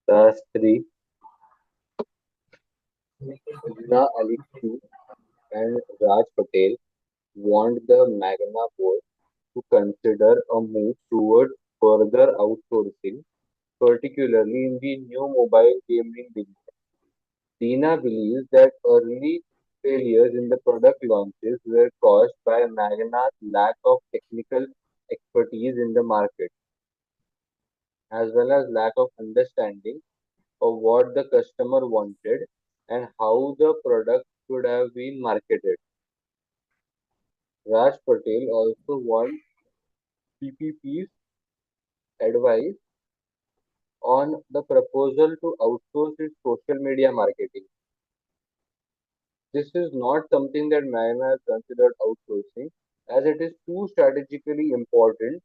Task 3. Dina Alicu and Raj Patel want the Magna board to consider a move towards further outsourcing, particularly in the new mobile gaming business. Dina believes that early failures in the product launches were caused by Magna's lack of technical expertise in the market, as well as lack of understanding of what the customer wanted and how the product should have been marketed. Raj Patel also wants PPP's advice on the proposal to outsource its social media marketing. This is not something that Magna has considered outsourcing, as it is too strategically important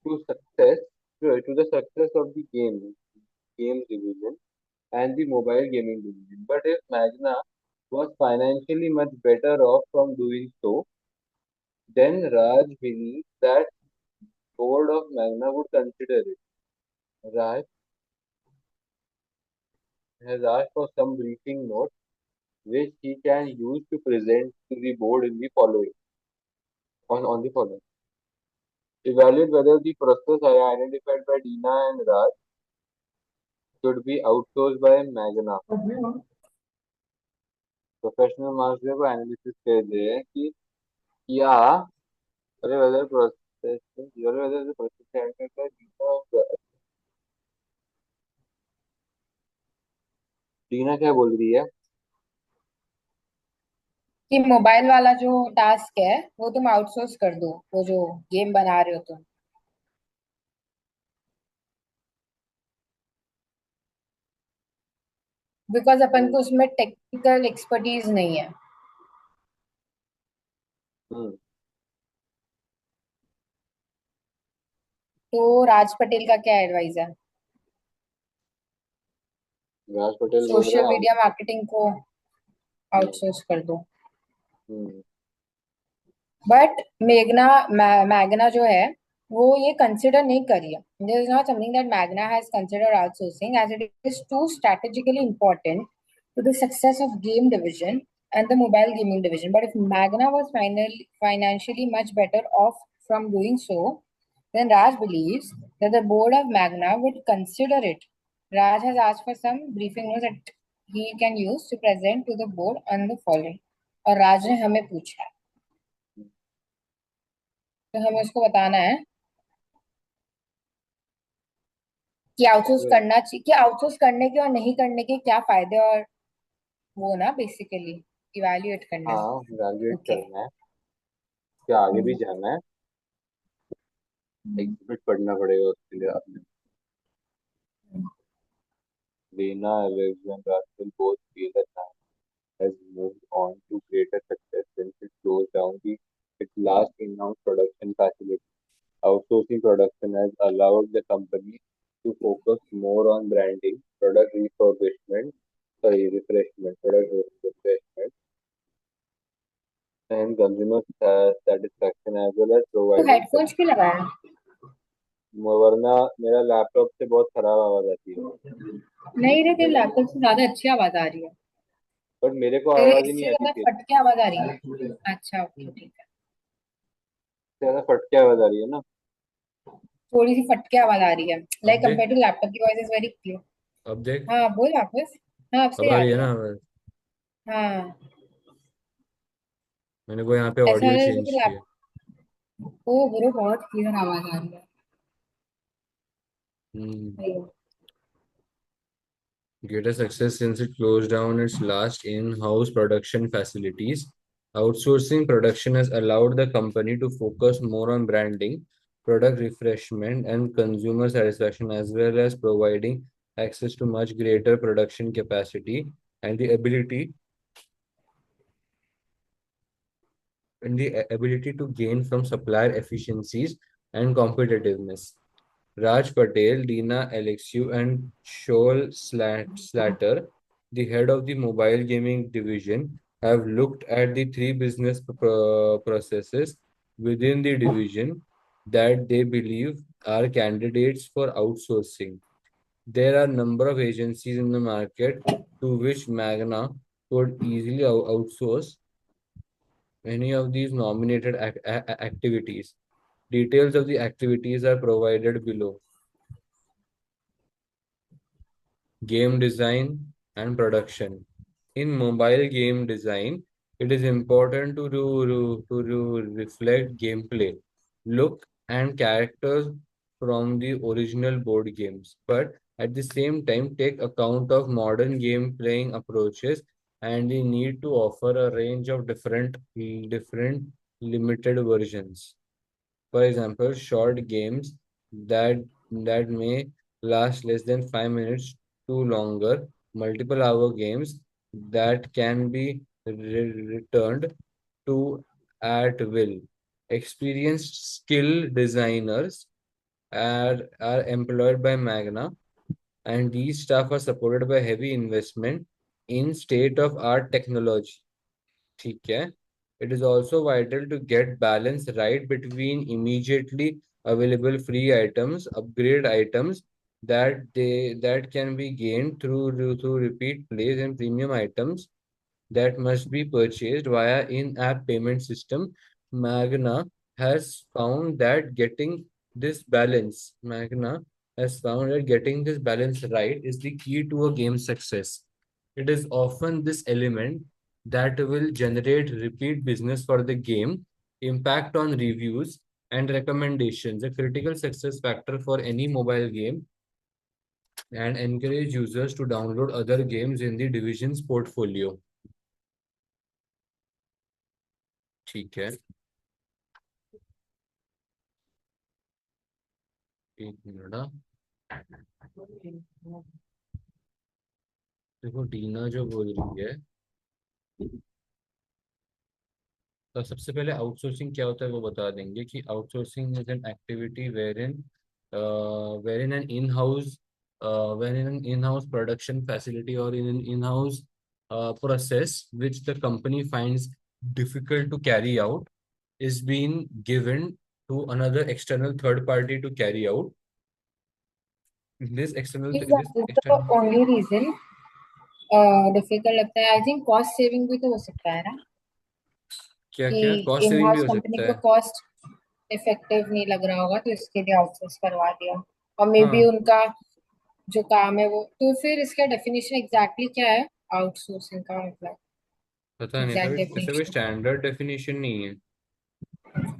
to the success of the games division and the mobile gaming division. But if Magna was financially much better off from doing so, then Raj believes that board of Magna would consider it. Raj has asked for some briefing notes which he can use to present to the board in the following on the following. Evaluate whether the process identified by Dina and Raj should be outsourced by Magna. Professional marks जो है analysis कर दे हैं कि क्या अरे whether process whether the process identified by Dina क्या बोल रही है कि मोबाइल वाला जो टास्क है वो तुम आउटसोर्स कर दो, वो जो गेम बना रहे हो तुम, बिकॉज अपन को उसमें टेक्निकल एक्सपर्टीज नहीं है। तो राज पटेल का क्या एडवाइस है? राज पटेल बोल सोशल रहा है मीडिया मार्केटिंग को आउटसोर्स कर दो। बट मैग्ना जो है वो ये कंसिडर नहीं कर रही है। This is not something that Magna has considered outsourcing as it is too strategically important to the success of game division and the mobile gaming division. But if Magna was financially much better off from doing so, then Raj believes that the board of Magna would consider it. Raj has asked for some briefing notes that he can use to present to the board on the following. और राज ने हमें पूछा है, तो हमें उसको बताना है कि आउटसोर्स करना चाहिए, कि आउटसोर्स करने के और नहीं करने के क्या फायदे और वो ना बेसिकली इवैल्यूएट करना है। हाँ इवैल्यूएट ओके। करना है क्या आगे भी जाना है एग्जिबिट पढ़ना पड़ेगा उसके लिए आपने Lena, Alex and Russell both feel that has moved on to greater success since it closed down its last in-house production facility. Outsourcing production has allowed the company to focus more on branding, product refreshment, and consumer satisfaction as well as तो providing. Headphones क्यों लगाया? वरना मेरा laptop से बहुत खराब आवाज आती है। नहीं रे, तेरे लैपटॉप से ज्यादा अच्छी आवाज आ रही है। पर मेरे को तेरे आवाज ही नहीं इससे आती ज्यादा थी फट के आवाज आ रही है। अच्छा ओके ठीक है। ज्यादा फट के आवाज आ रही है ना थोड़ी सी फट के आवाज आ रही है, लाइक देख कंपेयर टू लैपटॉप की वॉइस इज वेरी क्लियर। अब देख हाँ बोल वापस। हाँ अब अब से आ आ रही है रही है। ना। हाँ मैंने को यहाँ पे ऐसा ऑडियो लग रहा है चेंज जैसे किया। ओ ब्रो बहुत क्लियर आवाज आ रही है। Greater success since it closed down its last in-house production facilities. Outsourcing production has allowed the company to focus more on branding, product refreshment, and consumer satisfaction, as well as providing access to much greater production capacity and the ability to gain from supplier efficiencies and competitiveness. Raj Patel, Dina Alexiou, and Shoal Slatter, the head of the mobile gaming division, have looked at the three business processes within the division that they believe are candidates for outsourcing. There are a number of agencies in the market to which Magna could easily outsource any of these nominated activities. Details of the activities are provided below. Game design and production. In mobile game design, it is important to reflect gameplay, look, and characters from the original board games, but at the same time take account of modern game playing approaches and the need to offer a range of different limited versions. For example, short games that may last less than 5 minutes to longer, multiple hour games that can be returned to at will. Experienced skill designers are employed by Magna, and these staff are supported by heavy investment in state of art technology. ठीक है. It is also vital to get balance right between immediately available free items, upgrade items that can be gained through repeat plays, and premium items that must be purchased via in-app payment system. Magna has found that Magna has found that getting this balance right is the key to a game success. It is often this element that will generate repeat business for the game, impact on reviews and recommendations, a critical success factor for any mobile game, and encourage users to download other games in the division's portfolio. ठीक है. एक minute. देखो डीना जो बोल रही है, तो सबसे पहले आउटसोर्सिंग क्या होता है वो बता देंगे कि outsourcing is an activity where in an in house where in an in house production facility और in an in house process which the company finds difficult to carry out is being given to another external third party to carry out. This That is the external only reason difficult लगता है. I think cost saving भी तो हो सकता है ना, क्या कि क्या कॉस्ट इन सेविंग भी हाउस हो कंपनी सकता को है. कॉस्ट इफेक्टिव नहीं लग रहा होगा तो इसके लिए आउटसोर्स करवा दिया, और मे बी हाँ, उनका जो काम है वो. तो फिर इसका डेफिनेशन एग्जैक्टली क्या है आउटसोर्सिंग का, मतलब पता नहीं एग्जैक्ट सर, इसका कोई डेफिनेशन. स्टैंडर्ड डेफिनेशन नहीं है.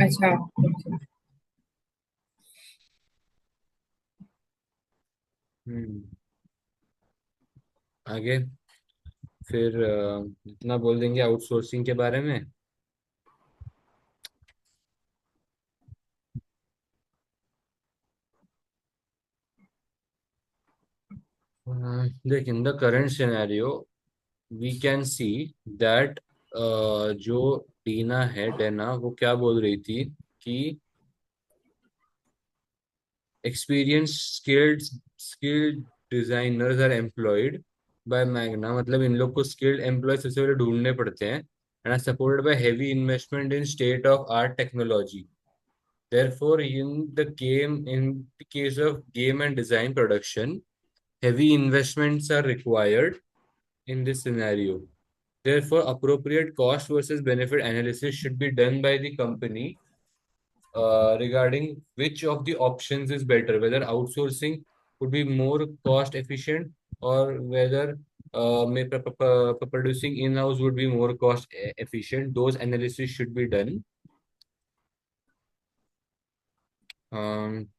अच्छा. हम्म. आगे फिर इतना बोल देंगे आउटसोर्सिंग के बारे में. देख, in the current scenario we can see that जो डेना वो क्या बोल रही थी कि skilled designers are employed by Magna, मतलब इन लोग को स्किल्ड एम्प्लॉय सबसे पहले ढूंढने पड़ते हैं, and are supported by heavy investment in state of the टेक्नोलॉजी. Therefore, in the case of game and design production, heavy investments are required in this scenario. Therefore, appropriate cost versus benefit analysis should be done by the company regarding which of the options is better, whether outsourcing would be more cost efficient or whether producing in-house would be more cost efficient. Those analysis should be done. Um,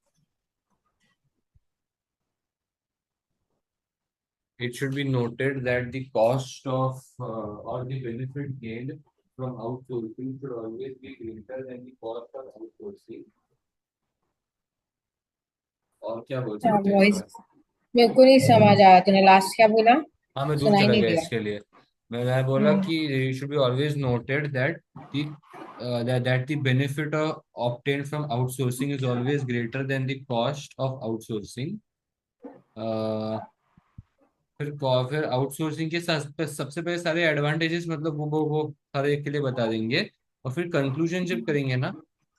It should be noted that the cost of or the benefit gained from outsourcing should always be greater than the cost of outsourcing. और क्या बोल सकते हैं इस voice बार. मेरे को नहीं समझ आया, तूने लास्ट क्या बोला? हाँ, मैं दूर सुनाई चला नहीं गया दिया. इसके लिए. मैं बोला हम्म. कि it should be always noted that the benefit obtained from outsourcing is always greater than the cost of outsourcing. uh, फिर आउटसोर्सिंग के सबसे पहले सारे एडवांटेजेस, मतलब वो सारे एक के लिए बता देंगे, और फिर कंक्लूजन जब करेंगे ना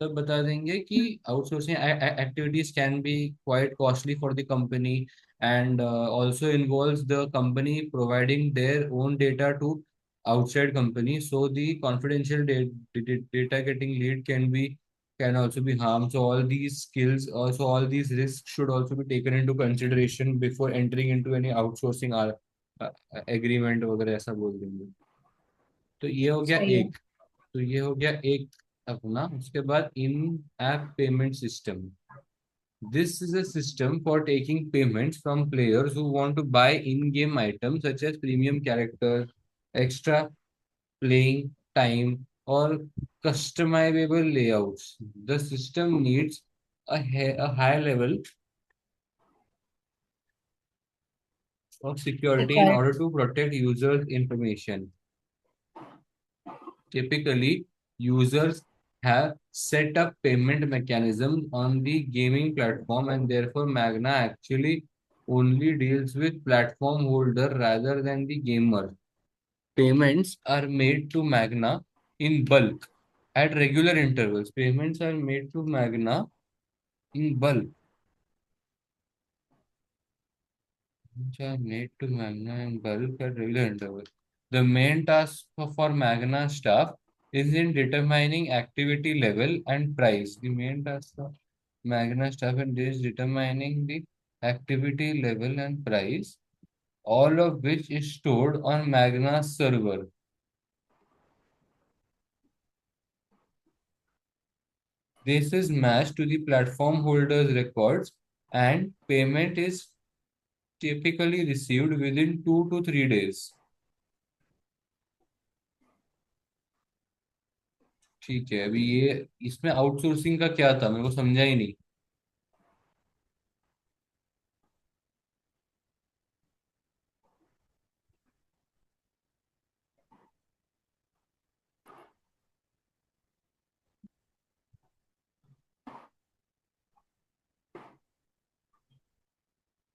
तब बता देंगे कि outsourcing activities can be quite costly for the company and also involves the company providing their own data to outside company. So the confidential data getting leaked can also be harmed. So all these skills, also all these risks should also be taken into consideration before entering into any outsourcing agreement वगैरह ऐसा बोल देंगे. तो ये हो गया सही है. एक. तो ये हो गया एक अपना. उसके बाद in app payment system. This is a system for taking payments from players who want to buy in-game items such as premium characters, extra playing time, or customizable layouts. The system needs a high level of security in Security. order to protect users' information. Typically, users have set up payment mechanism on the gaming platform, and therefore Magna actually only deals with platform holder rather than the gamer. Payments are made to Magna in bulk at regular intervals. Payments are made to Magna in bulk, which are made to Magna in bulk at regular intervals. The main task for Magna staff is in determining activity level and price. The main task of Magna staff is determining the activity level and price, all of which is stored on Magna's server. This is matched to the platform holder's records, and payment is typically received within 2 to 3 days. ठीक है. अभी ये इसमें outsourcing का क्या था मेरे को समझा ही नहीं.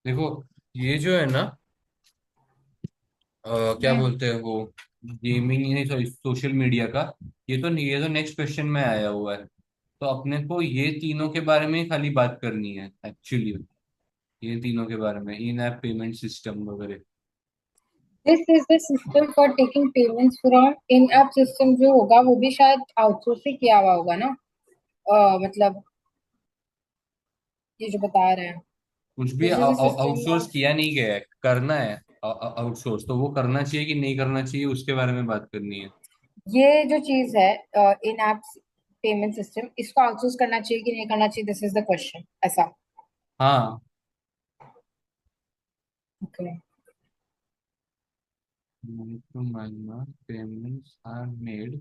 देखो ये जो है ना, क्या हम्म. बोलते हैं वो, गेमिंग नहीं सॉरी सोशल मीडिया का. ये तो नेक्स्ट क्वेश्चन में आया हुआ है. तो अपने को ये तीनों के बारे में ही खाली बात करनी है एक्चुअली. ये तीनों के बारे में, इन ऐप पेमेंट सिस्टम वगैरह. This is the system for taking payments from in-app system जो होगा वो भी शायद आउटसोर्स ही किया हुआ होगा ना. मतलब ये जो बता रहे हैं. कुछ भी This is a system outsource of. किया नहीं गया है, करना है आउटसोर्स. तो वो करना चाहिए कि नहीं करना चाहिए उसके बारे में बात करनी है. ये जो चीज है इन एप पेमेंट सिस्टम, इसको आउटसोर्स करना चाहिए कि नहीं करना चाहिए, दिस इज द क्वेश्चन ऐसा. हाँ. Okay. To Magna, payments are made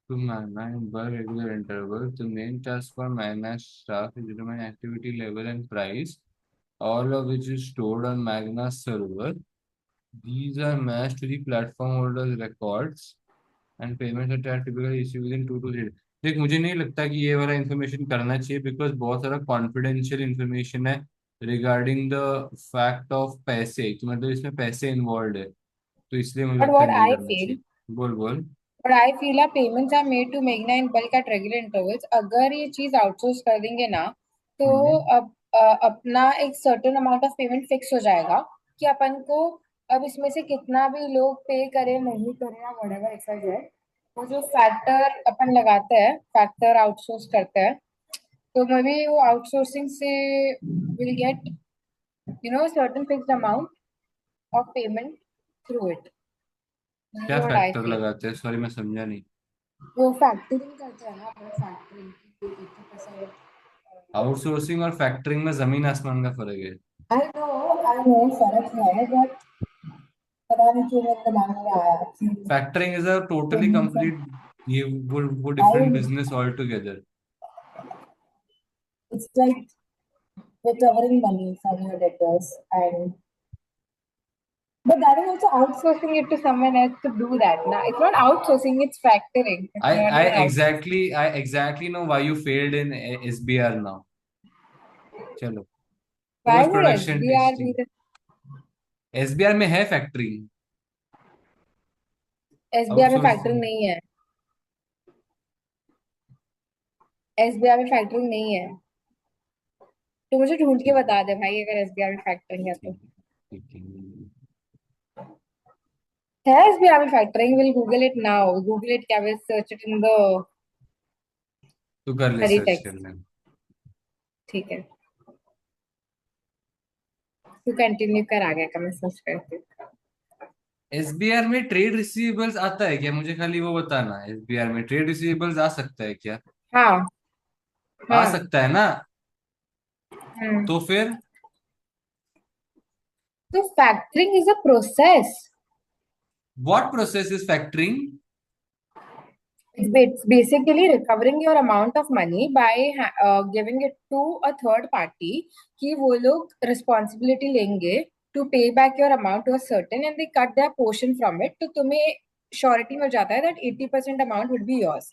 to Magna in per regular interval. The main task for Magna staff is determine activity level and price, all of which is stored on Magna's server. These are matched to the platform holders' records, and payments are typically issued within 2 to 3 days. देख मुझे नहीं लगता कि ये वाला information करना चाहिए, because बहुत सारा कॉन्फिडेंशियल इन्फॉर्मेशन है रिगार्डिंग द फैक्ट ऑफ पैसे, कि मतलब इसमें पैसे इन्वॉल्व है. तो इसलिए मुझे बट लगता व्हाट है नहीं आई करना फील चाहिए. बोल बोल. But I feel payments are made to Magna in bulk at regular intervals. अगर ये चीज आउटसोर्स कर देंगे ना तो हम्म. अब अपना एक certain amount of payment fix हो जाएगा कि अपन को अब इसमें से कितना भी लोग पे करे नहीं करे या व्हाटएवर एक्सवाइजेड, वो जो फैक्टर अपन लगाते हैं, फैक्टर आउटसोर्स करते हैं, तो मे बी वो आउटसोर्सिंग से will get certain fixed amount of payment through it. This is क्या what I फैक्टर feel. लगाते हैं, सॉरी मैं समझा नहीं. वो फैक्टरिंग करते हैं ना अपना फैक्टरिंग इतना पैसा. आउटसोर्सिंग और फैक्टरिंग में जमीन आसमान का फर्क है. आई नो फर्क है बट पता नहीं क्यों मेरे दिमाग में आया कि factoring is a totally payment का. कंप्लीट, ये वो I different business all together. It's like recovering money from your debtors, and but that is also outsourcing it to someone else to do that. Now it's not outsourcing, it's factoring. It's I not I even outsourcing. exactly I exactly know why you failed in SBR now. चलो. Why post would production SBR testing. be the SBR में है factoring. SBR में outsourcing. Factoring नहीं है. SBI में factoring नहीं है, तो मुझे ढूंढ के बता दे भाई अगर एसबीआई में फैक्टरिंग है तो। है एसबीआई में factoring? Will Google it now, Google it, क्या will search it in the तू कर ले, हरी सर्च कर टेक्स्ट। ले। ठीक है, तू कंटिन्यू कर, आ गया का मैं सर्च करती हूँ। एसबीआर में ट्रेड रिसीवेबल्स आता है क्या? मुझे खाली वो बताना, एसबीआर में ट्रेड रिसीवेबल्स आ सकता है क्या? हाँ आ हाँ। सकता है ना? हम्म। तो फिर तो factoring is a process. What process is factoring? It's basically recovering your amount of money by giving it to a third party, कि वो लोग responsibility लेंगे to pay back your amount to a certain and they cut their portion from it, तो तुम्हें surety हो जाता है that 80% amount would be yours.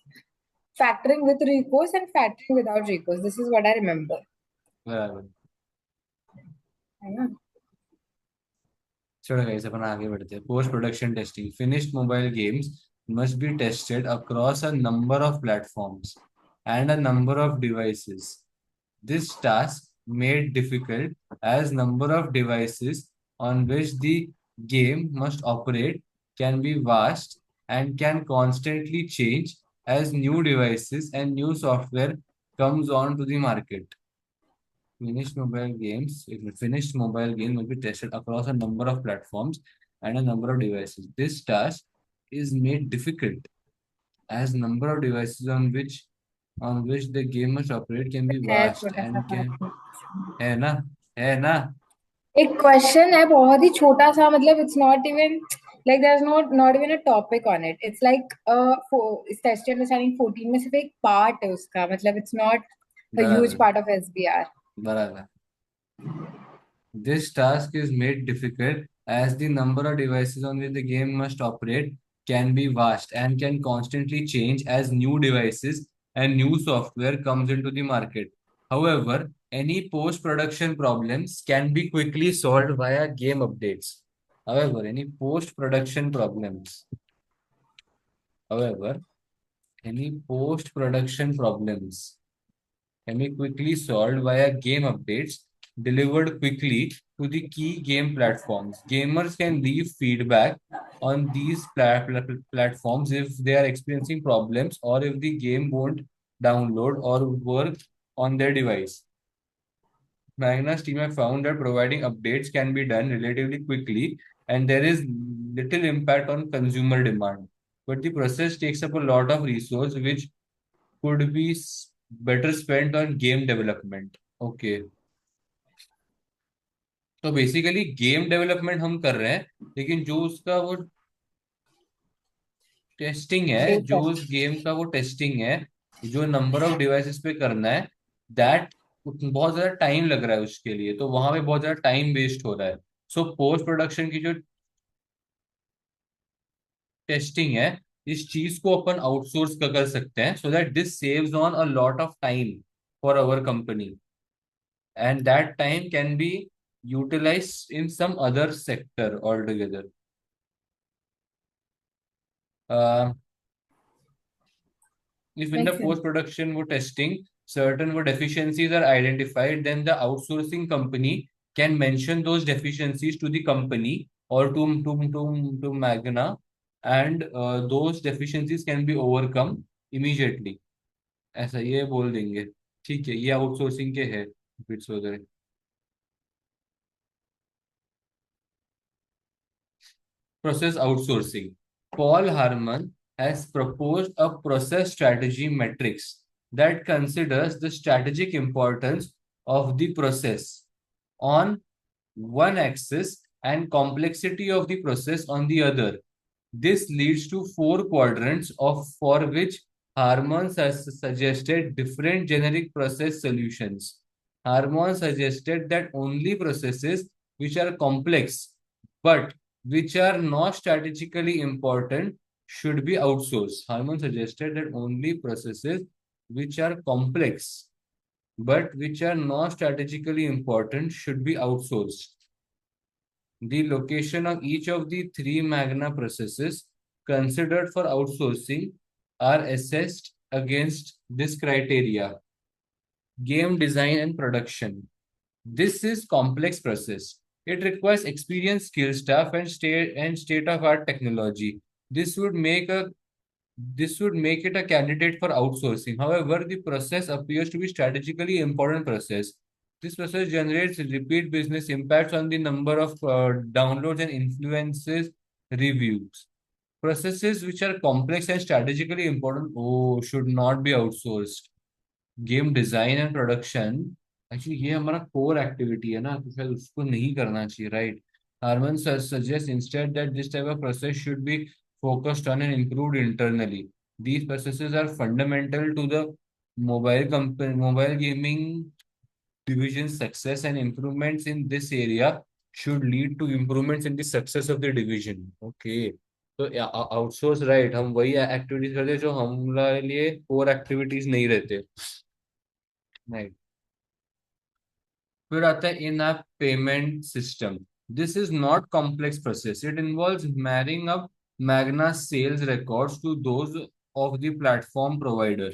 Factoring with recourse and factoring without recourse. This is what I remember. बराबर। है ना? चलो guys, अपन आगे बढ़ते हैं। Post production testing. Finished mobile games must be tested across a number of platforms and a number of devices. This task made difficult as number of devices on which the game must operate can be vast and can constantly change as new devices and new software comes on to the market. Finished mobile games will be tested across a number of platforms and a number of devices. This task is made difficult as number of devices on which the game must operate can be है vast छोटा सा and can, factoring। है ना, है ना। एक question है बहुत ही छोटा सा, मतलब it's not even like there is not even a topic on it, it's like test understanding 14 में सिर्फ एक पार्ट है उसका, मतलब इट्स नॉट अ ह्यूज बराबर, पार्ट ऑफ एसबीआर। बराबर। This task is made difficult as the number of devices on which the game must operate can be vast and can constantly change as new devices and new software comes into the market. However, any post-production problems can be quickly solved via game updates. However, any post-production problems, however, any post-production problems can be quickly solved via game updates delivered quickly to the key game platforms. Gamers can leave feedback on these platforms if they are experiencing problems or if the game won't download or work on their device. Magna's team have found that providing updates can be done relatively quickly and there is little impact on consumer demand. But the process takes up a lot of resource which could be better spent on game development. Okay. तो basically game development हम कर रहे हैं, लेकिन जो उसका वो testing है, जो बेशक। उस गेम का वो टेस्टिंग है, जो नंबर ऑफ डिवाइसेस पे करना है, दैट बहुत ज्यादा टाइम लग रहा है उसके लिए, तो वहां पे बहुत ज्यादा टाइम वेस्ट हो रहा है। सो पोस्ट प्रोडक्शन की जो टेस्टिंग है, इस चीज को अपन आउटसोर्स कर सकते हैं so that this saves on a lot of time for our company and that time can be utilized in some other sector altogether. Uh, if in the Makes sense. post-production testing, certain deficiencies are identified, then the outsourcing company can mention those deficiencies to the company or to Magna, and those deficiencies can be overcome immediately. ऐसा ये बोल देंगे, ठीक है, ये outsourcing के है bits वगैरह। Process outsourcing. Paul Harmon has proposed a process strategy matrix that considers the strategic importance of the process on one axis and complexity of the process on the other. This leads to four quadrants of for which Harmon has suggested different generic process solutions. Harmon suggested that only processes which are complex but which are not strategically important should be outsourced. Harmon suggested that only processes which are complex but which are not strategically important should be outsourced. The location of each of the three Magna processes considered for outsourcing are assessed against this criteria. Game design and production. This is complex process. It requires experienced skill staff and state-of-art technology. This would make a this would make it a candidate for outsourcing. However, the process appears to be strategically important process. This process generates repeat business impacts on the number of downloads and influences reviews. Processes which are complex and strategically important should not be outsourced. Game design and production actually ये हमारा core activity है ना, तो शायद उसको नहीं करना चाहिए, right? Harman suggest instead that this type of process should be focused on and improved internally. These processes are fundamental to the mobile gaming division's success, and improvements in this area should lead to improvements in the success of the division. Okay. तो outsource, right, हम वही activities करते हैं जो हमारे लिए core activities नहीं रहते, राइट? फिर आता है in app payment system. This is not complex process. It involves marrying up Magna sales records to those of the platform provider.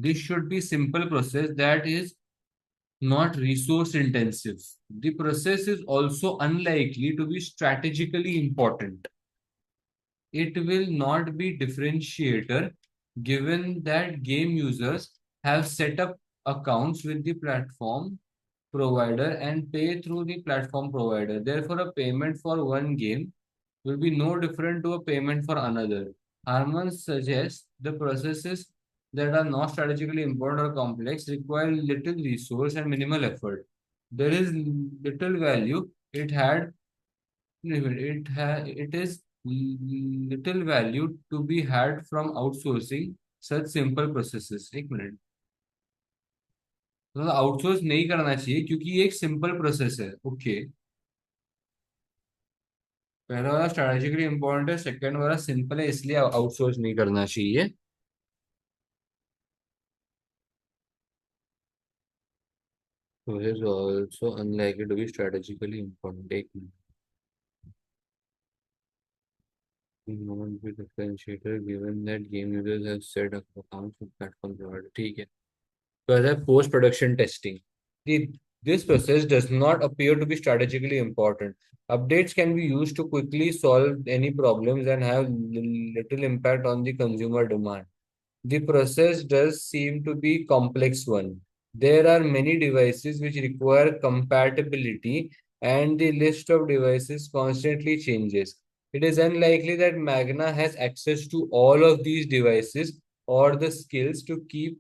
This should be simple process that is not resource intensive. The process is also unlikely to be strategically important. It will not be differentiator given that game users have set up accounts with the platform provider and pay through the platform provider. Therefore, a payment for one game will be no different to a payment for another. Harman suggests the processes that are not strategically important or complex require little resource and minimal effort. There is little value it is little value to be had from outsourcing such simple processes. एक minute, तो outsource नहीं करना चाहिए क्योंकि ये एक simple process है. Okay, पहला वाला स्ट्रेटेजिकली इंपॉर्टेंट है, सेकंड वाला सिंपल है, इसलिए आउटसोर्स नहीं करना चाहिए. So it is also unlikely to be strategically important. एक minute, not be differentiator given that game users have set up accounts with platform provider. ठीक है. So as a post-production testing, this process does not appear to be strategically important. Updates can be used to quickly solve any problems and have little impact on the consumer demand. The process does seem to be complex one. There are many devices which require compatibility, and the list of devices constantly changes. It is unlikely that Magna has access to all of these devices or the skills to keep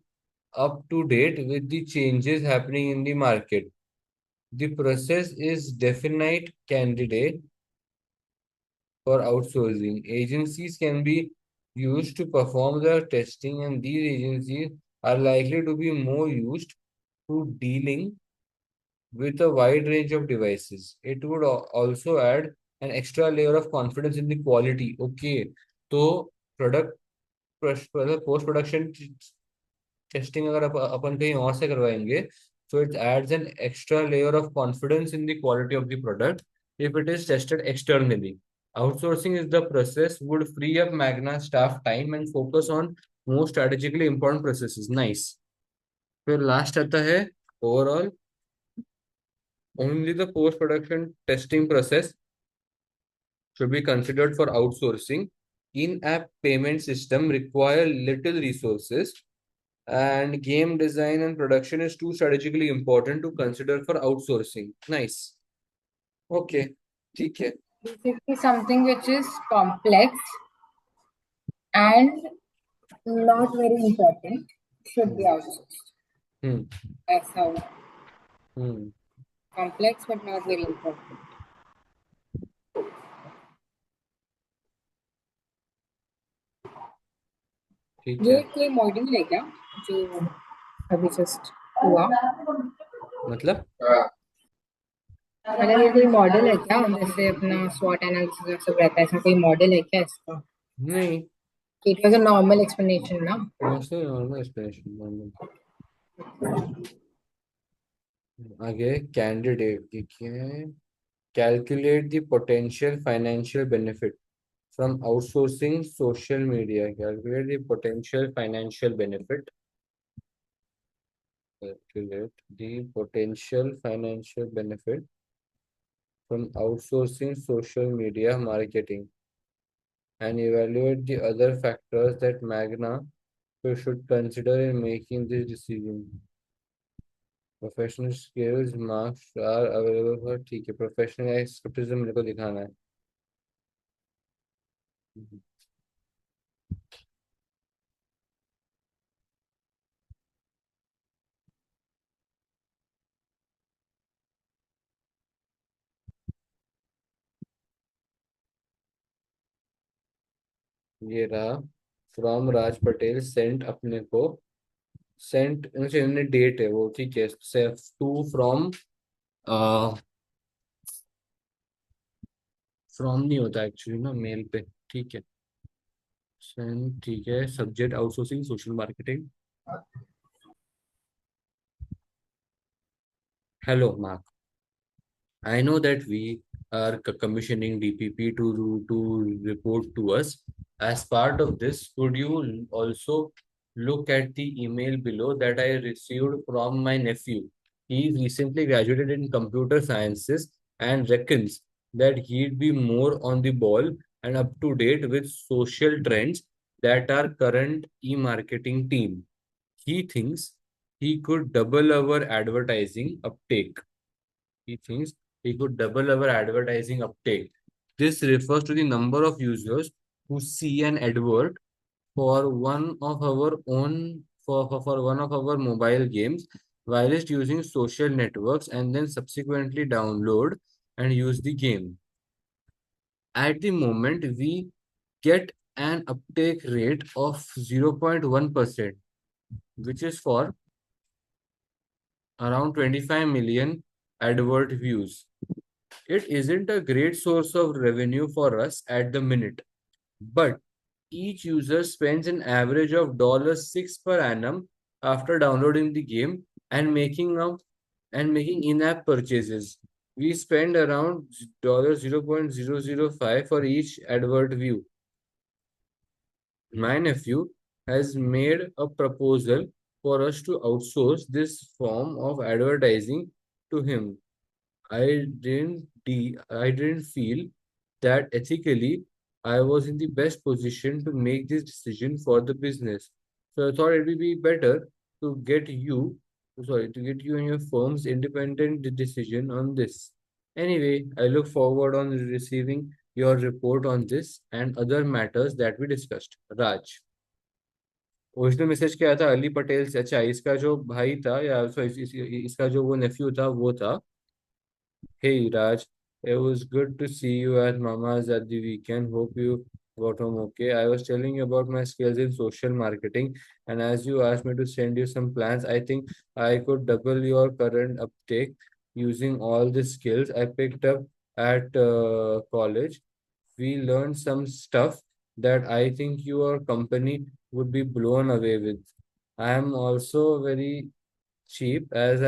up to date with the changes happening in the market. The process is definite candidate for outsourcing. Agencies can be used to perform the testing, and these agencies are likely to be more used to dealing with a wide range of devices. It would also add an extra layer of confidence in the quality. Okay, so product post production testing अगर अपन कहीं और से करवाएंगे, so it adds an extra layer of confidence in the quality of the product if it is tested externally. Outsourcing is the process would free up Magna staff time and focus on more strategically important processes. Nice. फिर last आता है overall. Only the post production testing process should be considered for outsourcing. In-app payment system require little resources, and game design and production is too strategically important to consider for outsourcing. Nice. Okay. ठीक है. Basically, something which is complex and not very important should be outsourced. ऐसा हुआ. Complex but not very important. ठीक ये है. कोई model है क्या जो अभी जस्ट हुआ? मतलब मतलब ये कोई मॉडल है क्या, जैसे अपना SWOT एनालिसिस सब रहता है, ऐसा कोई मॉडल है क्या इसका? नहीं, it was a normal explanation ना. ऐसे नॉर्मल एक्सप्लेनेशन. आगे कैंडिडेट देखिए. Calculate the potential financial benefit from outsourcing social media. Calculate the potential financial benefit calculate the potential financial benefit from outsourcing social media marketing and evaluate the other factors that Magna should consider in making this decision. Professional skills marks are available for ठीक है professional expertise मेरे को दिखाना है ये रहा from Raj Patel Saint अपने को सेंट इन्होंने डेट है वो ठीक है टू फ्रॉम फ्रॉम नहीं होता एक्चुअली ना मेल पे ठीक है सेंट ठीक है subject outsourcing social marketing hello mark I know that we are commissioning DPP to report to us. As part of this, could you also look at the email below that I received from my nephew? He recently graduated in computer sciences and reckons that he'd be more on the ball and up to date with social trends that our current e-marketing team. He thinks he could double our advertising uptake. He thinks he could double our advertising uptake. This refers to the number of users who see an advert for one of our own for one of our mobile games whilst using social networks and then subsequently download and use the game. At the moment, we get an uptake rate of 0.1%, which is for around 25 million advert views. It isn't a great source of revenue for us at the minute, but each user spends an average of $6 per annum after downloading the game and making in-app purchases. We spend around $0.005 for each advert view. My nephew has made a proposal for us to outsource this form of advertising to him. I didn't feel that ethically I was in the best position to make this decision for the business. So I thought it would be better to to get you and your firm's independent decision on this. Anyway, I look forward on receiving your report on this and other matters that we discussed. Raj. Original message क्या था अली पटेल से अच्छा इसका जो भाई था या इसका जो वो नेफ्यू था वो था Hey Raj, it was good to see you at Mama's at the weekend. Hope you got home okay. I was telling you about my skills in social marketing, and as you asked me to send you some plans, I think I could double your current uptake using all the skills I picked up at college. We learned some stuff that I think your company would be blown away with. I am also very cheap as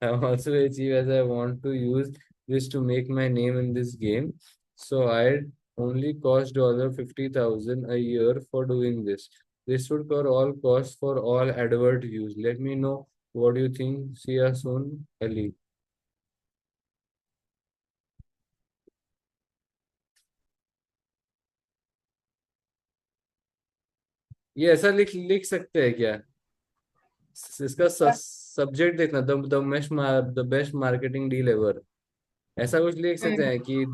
I'm also very cheap as I want to use this to make my name in this game. So I'd only cost $50,000 a year for doing this. This would cover all costs for all advert views. Let me know what you think. See you soon, Ali. ये ऐसा लिख लिख सकते हैं क्या इसका subject देखना the best marketing deal ever ऐसा कुछ लिख सकते हैं कि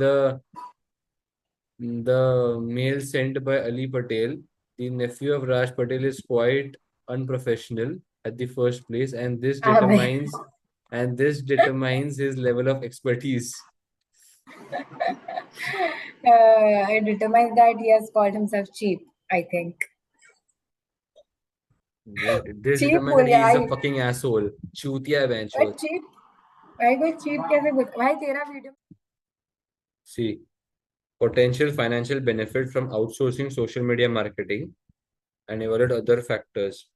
the mail sent by Ali Patel, the nephew of Raj Patel, is quite unprofessional at the first place, and this determines his level of expertise. It determines that he has called himself cheap, I think. This cheap determines that he is a I fucking asshole. Chutiya benchworth. cheap भाई कोई cheap कैसे भाई तेरा video See, potential financial benefit from outsourcing social media marketing and evaluate other factors.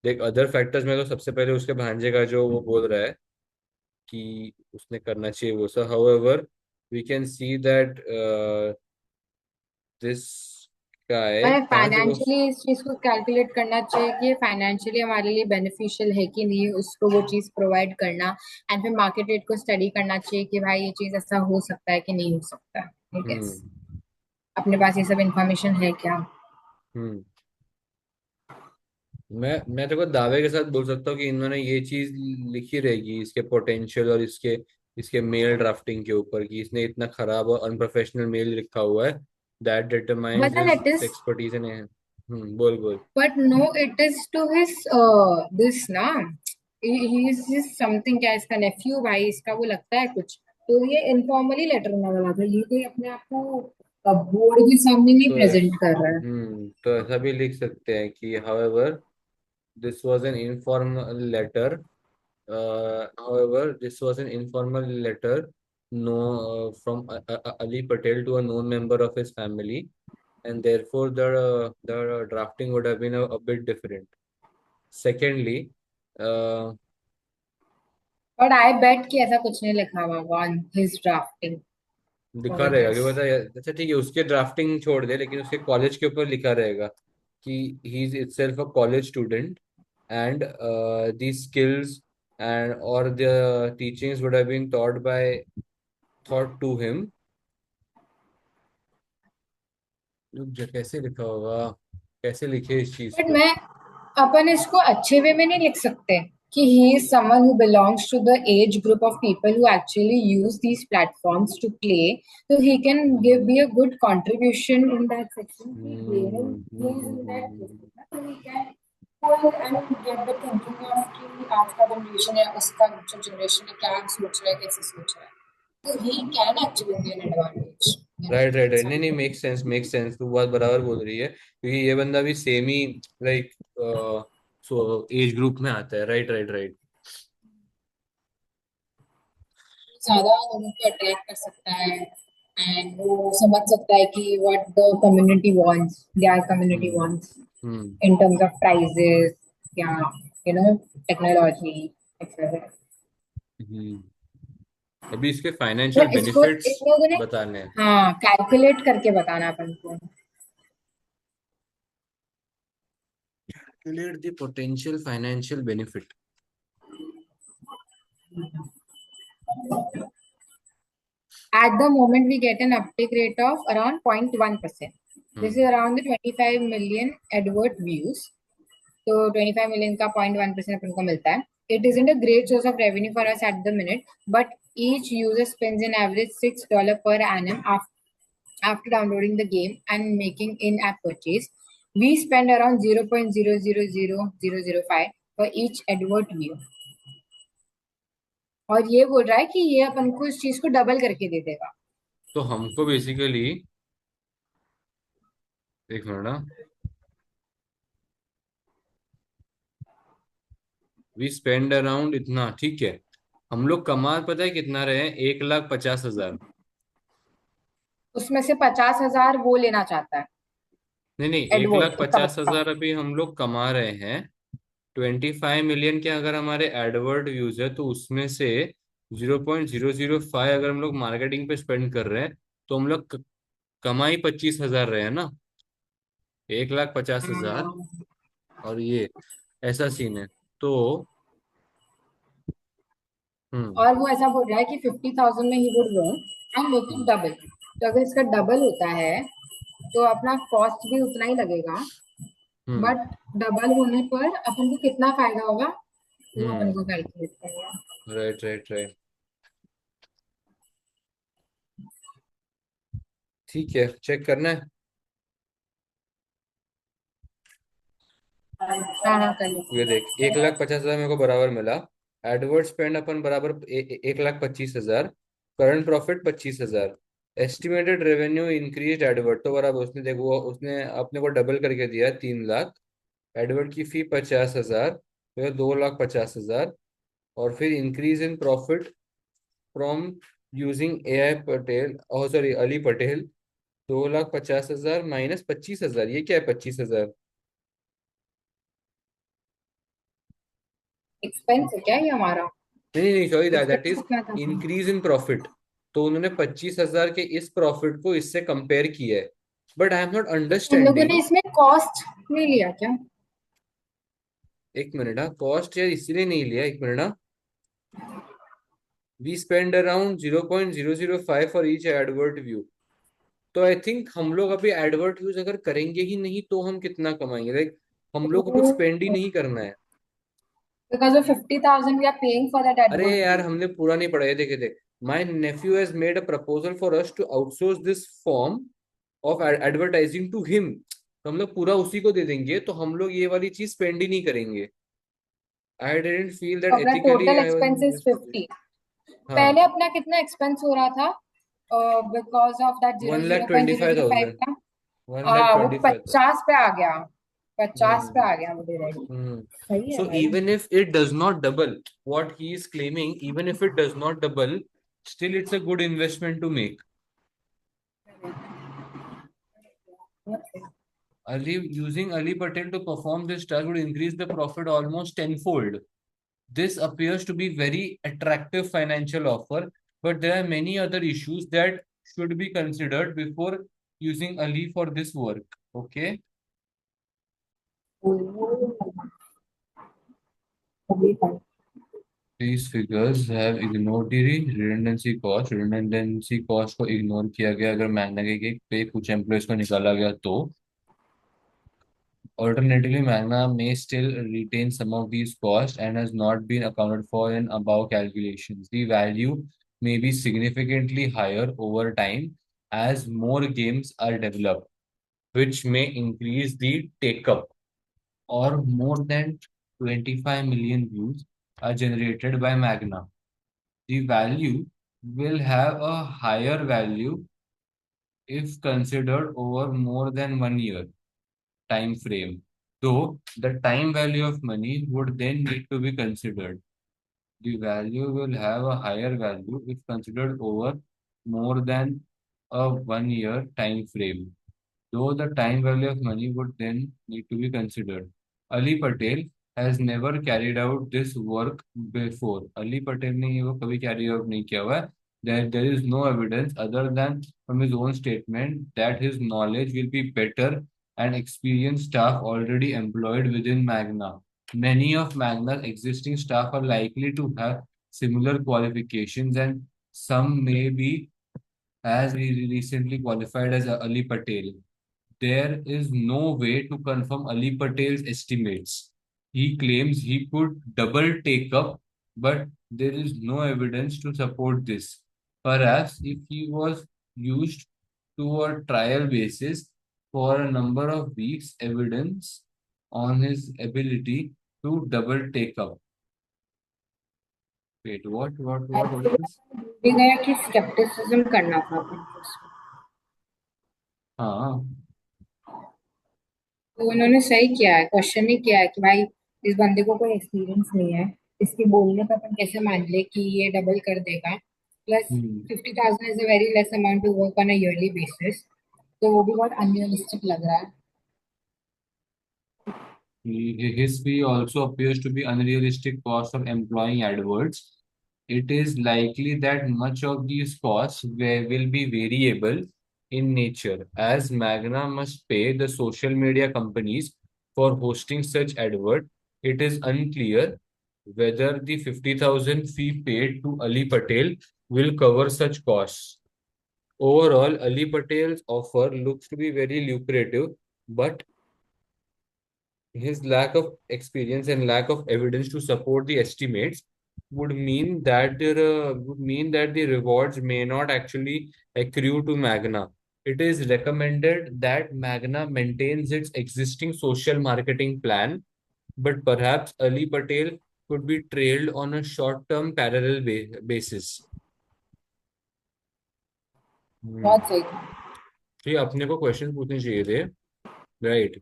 देख other factors में तो सबसे पहले उसके भांजे का जो वो बोल रहा है कि उसने करना चाहिए वो सब however we can see that this का है, हमें कहाँ से वो। फाइनेंशियली इस चीज को कैलकुलेट करना चाहिए कि फाइनेंशियली हमारे लिए बेनिफिशियल है कि नहीं उसको वो चीज प्रोवाइड करना। एंड फिर मार्केट रेट को स्टडी करना चाहिए कि भाई ये चीज ऐसा हो सकता है कि नहीं हो सकता है। ठीक है, हम्म। अपने पास ये सब इंफॉर्मेशन है क्या? हम्म। मैं तेरे को दावे के साथ बोल सकता हूँ कि इन्होंने ये चीज लिखी रहेगी इसके पोटेंशियल और इसके इसके मेल ड्राफ्टिंग के ऊपर, कि इसने इतना खराब और अनप्रोफेशनल मेल लिखा हुआ है, that determines but his it is expertise in. बोल बोल। But no it is to his this ना, ही इज समथिंग, क्या इसका नेफ्यू भाई, इसका वो लगता है कुछ। तो ये इनफॉर्मली लेटर होने वाला था, ये कोई अपने आप को बोर्ड के सामने नहीं तो प्रेजेंट कर रहा है। तो ऐसा भी लिख सकते हैं कि however this was an informal letter, however this was an informal letter, no, from Ali Patel to a known member of his family, and therefore the drafting would have been a bit different. Secondly, uh, but I bet कि ऐसा कुछ नहीं लिखा हुआ on his drafting लिखा for रहेगा कि this. पता है, अच्छा ठीक है, उसके ड्राफ्टिंग छोड़ दे, लेकिन उसके कॉलेज के ऊपर लिखा रहेगा कि he is itself a college student, and these skills and or the teachings would have been taught to him. रुक जा, कैसे लिखा होगा, कैसे लिखे इस चीज बट को। मैं अपन इसको अच्छे वे में नहीं लिख सकते कि he is someone who belongs to the age group of people who actually use these platforms to play, so he can give be a good contribution in that section कि gaming he is in that group ना, so he can pull and get the thinking of कि आज का generation है उसका जो generation है क्या सोच रहा है कैसे सोच रहा है, तो he can actually be an advantage in right right right, some नहीं नहीं, मेक सेंस, तू बात बराबर बोल रही है, क्योंकि ये बंदा भी सेम ही लाइक सो एज ग्रुप में आता है। Right right right. ज्यादा लोगों को अट्रैक्ट कर सकता है एंड वो समझ सकता है कि what the community wants, their community hmm. Wants hmm. In terms of prices या टेक्नोलॉजी एक्सेट्रा। हम्म। अभी इसके फाइनेंशियल मतलब इसको बेनिफिट्स इन लोगों ने, बताने हैं। हाँ, कैलकुलेट करके बताना अपन को। Calculate the potential financial benefit. At the moment, we get an uptake rate of around 0.1%. This is hmm. around the 25 million advert views. तो 25 million का 0.1% अपन को मिलता है. It isn't a great source of revenue for us at the minute, but each user spends an average $6 per annum after downloading the game and making in-app purchase. We spend around 0.000005 for each advert view. और ये बोल रहा है कि ये अपन को इस चीज को डबल करके दे देगा। तो हमको बेसिकली, एक मिनट ना, वी स्पेंड अराउंड इतना, ठीक है, हम लोग कमा पता है कितना रहे हैं, 1,50,000। उसमें से 50,000 वो लेना चाहता है नहीं नहीं, एक एडवर्ड लाख उसका पचास बच्चा। हजार अभी हम लोग कमा रहे हैं। 25 मिलियन के अगर हमारे एडवर्ड व्यूज है, तो उसमें से 0.005 अगर हम लोग मार्केटिंग पे स्पेंड कर रहे हैं, तो हम लोग कमाई 25,000 रहे हैं ना। 1,50,000 और ये ऐसा सीन है। तो हम्म। और वो ऐसा बोल रहा है कि 50,000 में he would work and make it hmm. Double. तो अगर इसका डबल होता है तो अपना कॉस्ट भी उतना ही लगेगा, हम्म। बट डबल होने पर अपन को कितना फायदा होगा वो अपन को हम्म। कैलकुलेट करना है। Right right right. ठीक है, चेक करना है। हाँ हाँ, कर लो। ये देख, 1,50,000 मेरे को बराबर मिला। एडवर्ड स्पेंड अपन बराबर 1,25,000। Current profit 25,000। Estimated revenue increase Edward, तो बराबर उसने देख, वो उसने अपने को डबल करके दिया 3 लाख। एडवर्ड की फी 50,000, तो 2,50,000। और फिर increase in profit from using A I Patel, oh sorry Ali Patel, 2,50,000 minus 25,000, ये क्या है 25,000? एक्सपेंस है क्या ये हमारा? नहीं नहीं सॉरी, दैट एक्सपेंस इज कितना था अपना? Increase in profit. तो उन्होंने 25,000 के इस प्रॉफिट को इससे कंपेयर किया है। But I am not उन लोगों ने understanding. इसमें कॉस्ट नहीं लिया क्या? एक मिनट, हाँ कॉस्ट यार इसीलिए नहीं लिया, एक मिनट ना. We spend around 0.005 for each advert view. तो आई थिंक हम लोग अभी एडवर्ट व्यूज अगर करेंगे ही नहीं तो हम कितना कमाएंगे, लाइक हम लोग को कुछ स्पेंड ही नहीं करना है. Because of 50,000 we are paying for that अरे advert यार view. हमने पूरा नहीं पढ़ा, ये देखे थे. My nephew has made a proposal for us to outsource this form of advertising to him. तो हम लोग पूरा उसी को दे देंगे, तो हम लोग ये वाली चीज स्पेंड ही नहीं करेंगे. आई डिडंट फील दैट अपना ethically total I was expense is investing. 50. पहले हाँ, अपना कितना एक्सपेंस हो रहा था because of that zero one zero lakh point twenty zero five zero five thousand का? वन लाख वो ट्वेंटी फाइव 50 पे आ गया. 50 पे थाउजेंड आ गया मुझे रेडी. Hmm. सही है So भाई. even if it does not double, what he is claiming, even if it does not double, still it's a good investment to make. Using Ali Patel to perform this task would increase the profit almost tenfold. This appears to be very attractive financial offer, but there are many other issues that should be considered before using Ali for this work. Okay. These figures have ignored the redundancy cost. Redundancy cost को ignore किया गया अगर Magna के पे कुछ employees को निकाला गया तो. Alternatively, Magna may still retain some of these costs and has not been accounted for in above calculations. The value may be significantly higher over time as more games are developed, which may increase the take-up. Or more than 25 million views are generated by Magna. The value will have a higher value if considered over more than 1 year time frame, though the time value of money would then need to be considered. The value will have a higher value if considered over more than a 1 year time frame, though the time value of money would then need to be considered. Ali Patel has never carried out this work before. Ali Patel ने ये वो कभी carry out नहीं किया हुआ है. There is no evidence other than from his own statement that his knowledge will be better and experienced staff already employed within Magna. Many of Magna's existing staff are likely to have similar qualifications, and some may be as recently qualified as Ali Patel. There is no way to confirm Ali Patel's estimates. He claims he could double take up, but there is no evidence to support this. Perhaps if he was used to a trial basis for a number of weeks, evidence on his ability to double take up. Wait, what is this? भी गया कि scepticism करना था अपन को उसमें. हाँ. तो उन्होंने सही किया है, क्वेश्चन नहीं किया है कि भाई इस बंदे को कोई एक्सपीरियंस नहीं है, इसके बोलने पर अपन कैसे मान ले कि ये डबल कर देगा. Plus Hmm. 50,000 is a very less amount to work on a yearly basis. तो वो भी बहुत अनरियलिस्टिक लग रहा है. His fee also appears to be unrealistic cost of employing adverts. It is likely that much of these costs will be variable in nature, as Magna must pay the social media companies for hosting such advert. It is unclear whether the 50,000 fee paid to Ali Patel will cover such costs. Overall, Ali Patel's offer looks to be very lucrative, but his lack of experience and lack of evidence to support the estimates would mean that the rewards may not actually accrue to Magna. It is recommended that Magna maintains its existing social marketing plan, but perhaps Ali Patel could be trailed on a short-term parallel basis. बहुत Hmm. सही था. तो ये अपने को question पूछने चाहिए थे, राइट.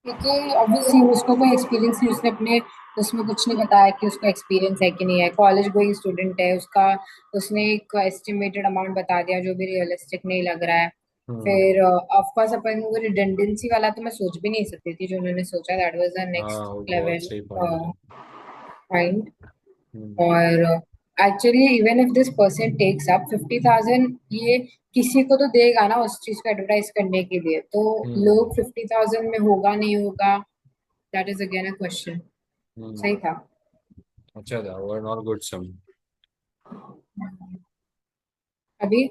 क्योंकि ऑब्वियसली उसको कोई एक्सपीरियंस नहीं, उसने अपने उसमें कुछ नहीं बताया कि उसको एक्सपीरियंस है कि नहीं है, कॉलेज गोइंग स्टूडेंट है उसका. उसने एक एस्टिमेटेड अमाउंट बता दिया जो भी रियलिस्टिक नहीं लग रहा है. हाँ. फिर ऑफ कोर्स अपन वो रिडंडेंसी वाला तो मैं सोच भी नहीं सकती थी जो उन्होंने सोचा. दैट वाज द हाँ, नेक्स्ट वो बहुत लेवल सही पॉइंट है. पॉइंट. हम्म. और actually even if this person takes up 50,000, ये किसी को तो देगा ना उस चीज को एडवर्टाइज करने के लिए, तो लोग 50,000 में होगा नहीं होगा, that is again a question. सही था. अच्छा था, वर नॉट गुड सम. अभी